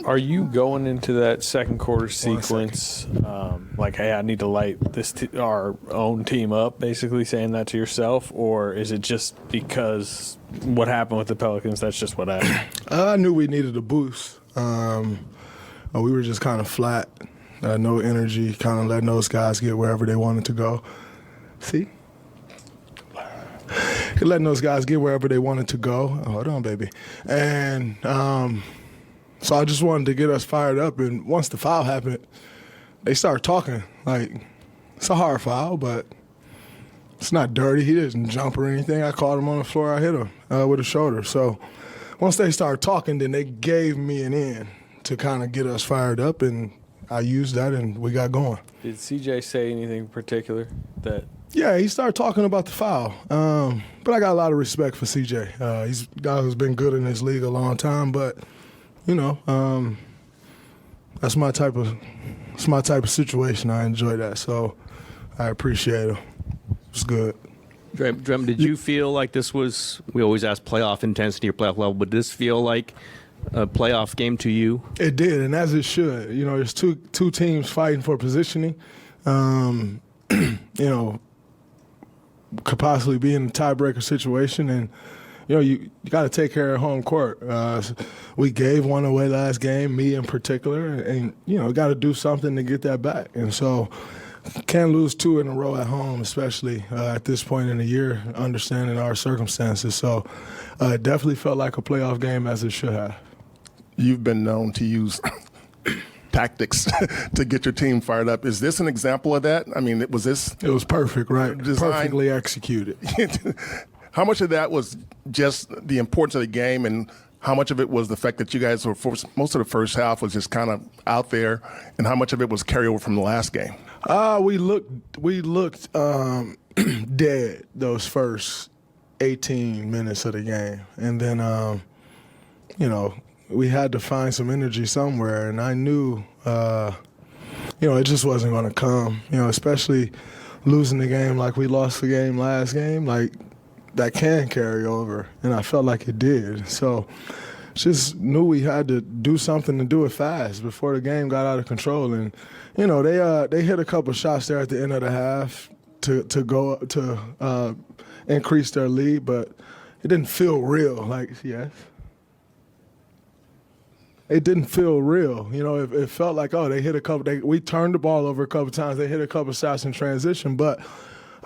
Are you going into that second quarter sequence like, hey, I need to light our own team up, basically saying that to yourself, or is it just because what happened with the Pelicans, that's just what happened? I knew we needed a boost. We were just kind of flat, no energy, kind of letting those guys get wherever they wanted to go. See? Letting those guys get wherever they wanted to go. Hold on, baby. And so I just wanted to get us fired up. And once the foul happened, they started talking. Like, it's a hard foul, but it's not dirty. He didn't jump or anything. I caught him on the floor. I hit him with a shoulder. So once they started talking, then they gave me an in to kind of get us fired up, and I used that, and we got going. Did CJ say anything in particular that? Yeah, he started talking about the foul. But I got a lot of respect for CJ. He's a guy who's been good in this league a long time, but you know, that's my type of situation. I enjoy that, so I appreciate him. It's good. Draymond, did you feel like this was? We always ask playoff intensity or playoff level, but did this feel like a playoff game to you? It did, and as it should. You know, there's two teams fighting for positioning. You know, could possibly be in a tiebreaker situation, and you know, you got to take care of home court. We gave one away last game, me in particular, and you know, got to do something to get that back. And so, can't lose two in a row at home, especially at this point in the year, understanding our circumstances. So, it definitely felt like a playoff game, as it should have. You've been known to use tactics to get your team fired up. Is this an example of that? I mean, It was perfect, right? Perfectly executed. How much of that was just the importance of the game, and how much of it was the fact that you guys were most of the first half was just kind of out there, and how much of it was carryover from the last game? We looked dead those first 18 minutes of the game, and then you know, we had to find some energy somewhere, and I knew you know, it just wasn't going to come. You know, especially losing the game like we lost the game last game, like that can carry over, and I felt like it did. So just knew we had to do something to do it fast before the game got out of control. And you know, they hit a couple shots there at the end of the half to go to increase their lead, but it didn't feel real. Like, yes, it didn't feel real. You know, it felt like, oh, they hit a couple. We turned the ball over a couple times. They hit a couple shots in transition, but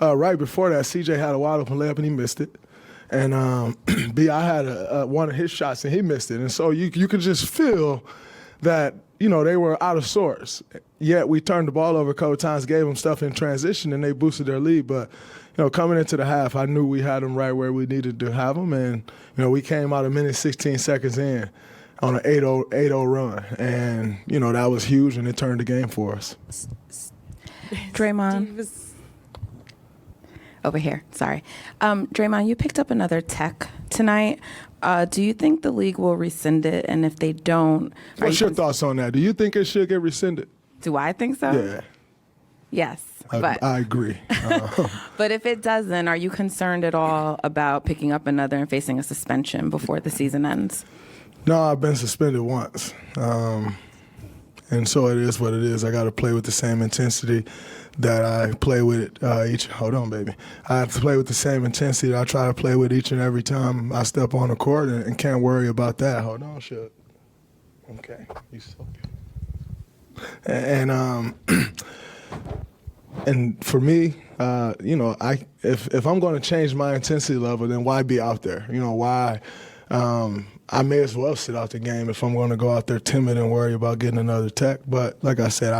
right before that, CJ had a wide open layup and he missed it. And B.I. had one of his shots and he missed it. And so you could just feel that, you know, they were out of sorts. Yet we turned the ball over a couple times, gave them stuff in transition, and they boosted their lead. But, you know, coming into the half, I knew we had them right where we needed to have them. And, you know, we came out a minute 16 seconds in on an 8-0 run. And, you know, that was huge, and it turned the game for us. Draymond. Over here, sorry. Draymond, you picked up another tech tonight. Do you think the league will rescind it? And if they don't... What's your thoughts on that? Do you think it should get rescinded? Do I think so? Yeah. Yes. I agree. But if it doesn't, are you concerned at all about picking up another and facing a suspension before the season ends? No, I've been suspended once. And so it is what it is. I got to play with the same intensity that I play with hold on, baby. I have to play with the same intensity that I try to play with each and every time I step on the court, and can't worry about that. Hold on, shit. Okay. You so good. And for me, you know, if I'm going to change my intensity level, then why be out there? You know, why? I may as well sit out the game if I'm going to go out there timid and worry about getting another tech. But like I said,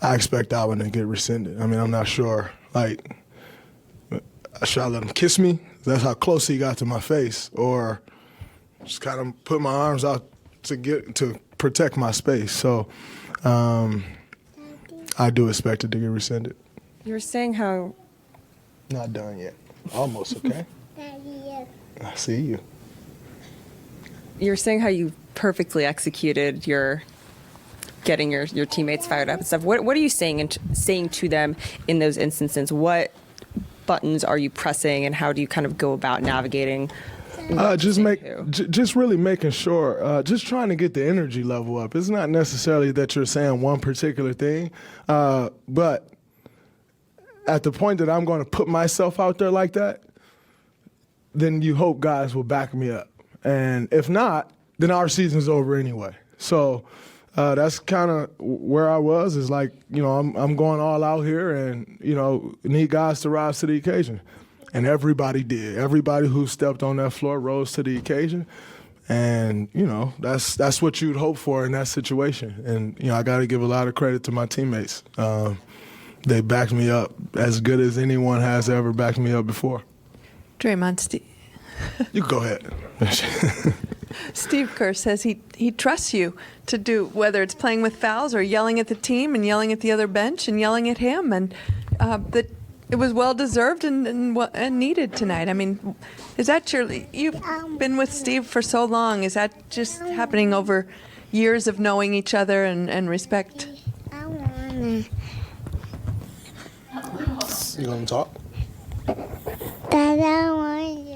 I expect that one to get rescinded. I mean, I'm not sure. Like, should I let him kiss me? That's how close he got to my face. Or just kind of put my arms out to protect my space. So I do expect it to get rescinded. You were saying how... Not done yet. Almost, okay? I see you. You're saying how you perfectly executed your getting your teammates fired up and stuff. What are you saying to them in those instances? What buttons are you pressing, and how do you kind of go about navigating? Just really making sure, just trying to get the energy level up. It's not necessarily that you're saying one particular thing, but at the point that I'm going to put myself out there like that, then you hope guys will back me up. And if not, then our season's over anyway. So that's kind of where I was, is like, I'm going all out here and, need guys to rise to the occasion. And everybody did. Everybody who stepped on that floor rose to the occasion. And, that's what you'd hope for in that situation. And, I got to give a lot of credit to my teammates. They backed me up as good as anyone has ever backed me up before. Draymond, Steve. You go ahead. Steve Kerr says he trusts you to do, whether it's playing with fouls or yelling at the team and yelling at the other bench and yelling at him, and that it was well deserved and needed tonight. I mean, is that you've been with Steve for so long? Is that just happening over years of knowing each other and respect? You want to talk?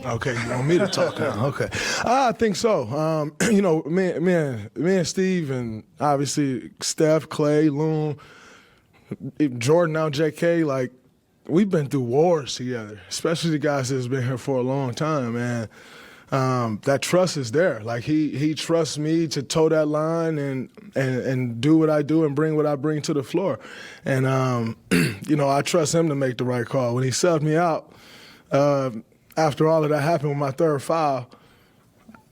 Okay, you want me to talk now? Okay, I think so. Me and Steve, and obviously Steph, Clay, Loon, Jordan, now J.K. Like, we've been through wars together, especially the guys that's been here for a long time, and that trust is there. Like, he trusts me to toe that line and do what I do and bring what I bring to the floor. And, I trust him to make the right call. When he subbed me out, after all of that happened with my third foul,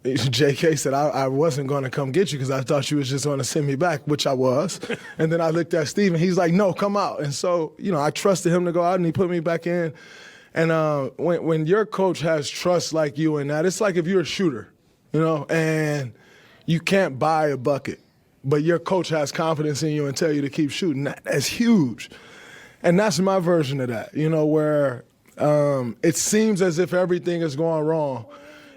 J.K. said, I wasn't going to come get you because I thought you was just going to send me back, which I was. And then I looked at Steve, and he's like, no, come out. And so, I trusted him to go out, and he put me back in. And when your coach has trust like you in that, it's like if you're a shooter, and you can't buy a bucket, but your coach has confidence in you and tell you to keep shooting. That's huge. And that's my version of that, where it seems as if everything is going wrong,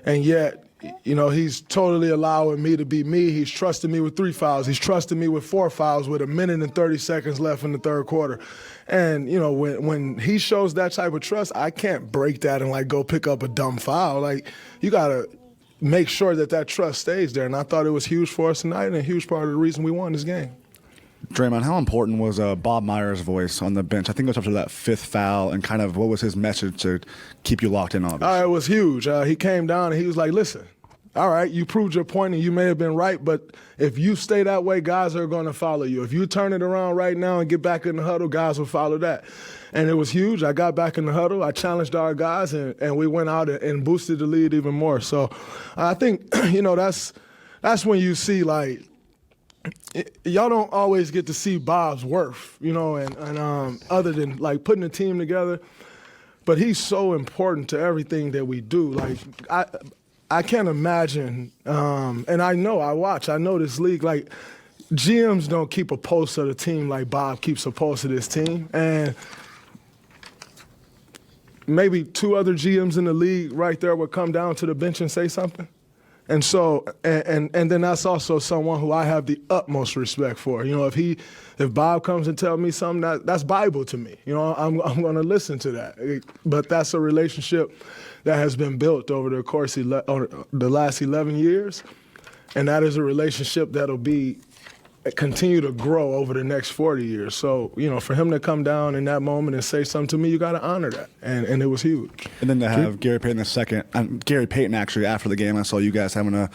and yet, he's totally allowing me to be me. He's trusting me with 3 fouls. He's trusting me with 4 fouls with 1 minute and 30 seconds left in the third quarter. And, when he shows that type of trust, I can't break that and, go pick up a dumb foul. Like, you got to make sure that trust stays there. And I thought it was huge for us tonight and a huge part of the reason we won this game. Draymond, how important was Bob Myers' voice on the bench? I think it was after that 5th foul, and kind of what was his message to keep you locked in on it? It was huge. He came down and he was like, listen, all right, you proved your point and you may have been right, but if you stay that way, guys are going to follow you. If you turn it around right now and get back in the huddle, guys will follow that. And it was huge. I got back in the huddle. I challenged our guys, and we went out and boosted the lead even more. So I think, that's when you see, y'all don't always get to see Bob's worth, and other than, putting a team together. But he's so important to everything that we do. I can't imagine, and I know this league, GMs don't keep a pulse of the team like Bob keeps a pulse of this team. And maybe 2 other GMs in the league right there would come down to the bench and say something. And so, and then that's also someone who I have the utmost respect for. If Bob comes and tells me something, that's Bible to me. I'm going to listen to that. But that's a relationship that has been built over the course of the last 11 years, and that is a relationship that'll continue to grow over the next 40 years. So, for him to come down in that moment and say something to me, you got to honor that, and it was huge. And then to have Gary Payton actually after the game, I saw you guys having a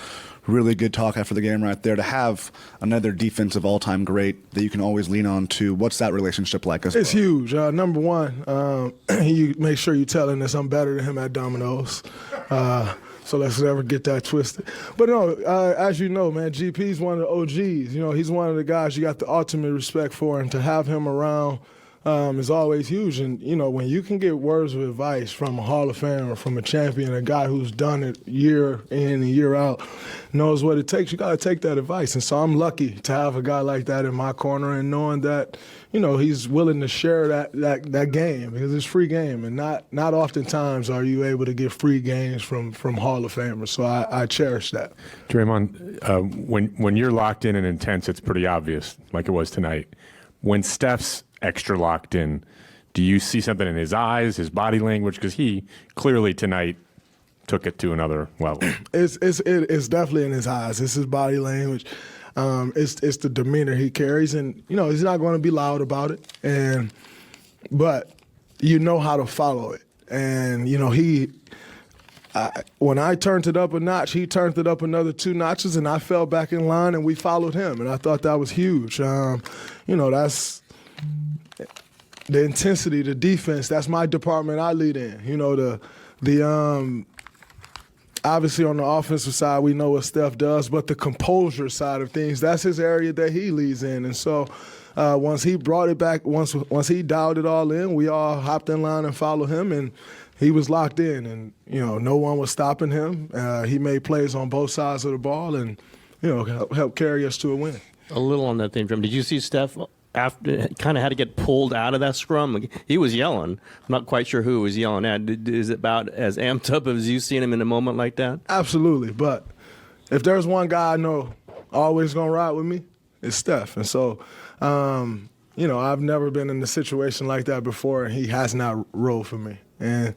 really good talk after the game right there. To have another defensive all-time great that you can always lean on to, what's that relationship like? It's huge. Number one, you make sure you tell him that I'm better than him at dominoes. So let's never get that twisted. But no, as you know, man, GP's one of the OGs. He's one of the guys you got the ultimate respect for, and to have him around is always huge. And, when you can get words of advice from a Hall of Famer, from a champion, a guy who's done it year in and year out, knows what it takes, you got to take that advice. And so I'm lucky to have a guy like that in my corner, and knowing that, he's willing to share that game, because it's free game. And not oftentimes are you able to get free games from Hall of Famers. So I cherish that. Draymond, when you're locked in and intense, it's pretty obvious, like it was tonight. When Steph's extra locked in, Do you see something in his eyes, his body language? Because he clearly tonight took it to another level. It's definitely in his eyes. It's his body language. It's the demeanor he carries, and he's not going to be loud about it. But you know how to follow it, and when I turned it up a notch, he turned it up another 2 notches, and I fell back in line, and we followed him, and I thought that was huge. That's the intensity, the defense. That's my department I lead in. Obviously on the offensive side, we know what Steph does, but the composure side of things, that's his area that he leads in. And so once he brought it back, once he dialed it all in, we all hopped in line and followed him, and he was locked in. And, no one was stopping him. He made plays on both sides of the ball and, helped carry us to a win. A little on that thing, Jim. Did you see Steph after kind of had to get pulled out of that scrum? He was yelling. I'm not quite sure who he was yelling at. Is it about as amped up as you've seen him in a moment like that? Absolutely. But if there's one guy I know always going to ride with me, it's Steph. And so, I've never been in a situation like that before, and he has not rolled for me. And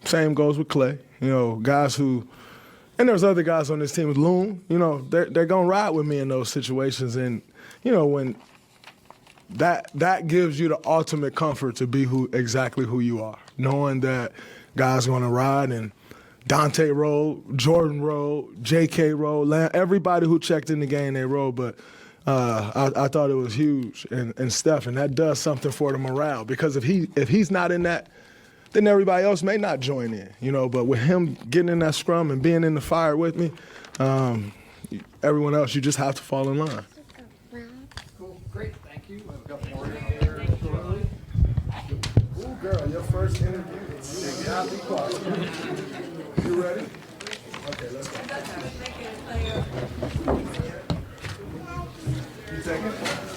same goes with Clay. Guys who – and there's other guys on this team, Loon, they're going to ride with me in those situations. And, when – That gives you the ultimate comfort to be exactly who you are, knowing that guys going to ride, and Dante rode, Jordan rode, J.K. rode, everybody who checked in the game, they rode. But I thought it was huge, and Steph, and that does something for the morale, because if he's not in that, then everybody else may not join in, But with him getting in that scrum and being in the fire with me, everyone else, you just have to fall in line. Cool, great. Thank you. I've got more here shortly. Ooh, girl, your first interview. You gotta be quiet. You ready? Okay, let's go. You take it?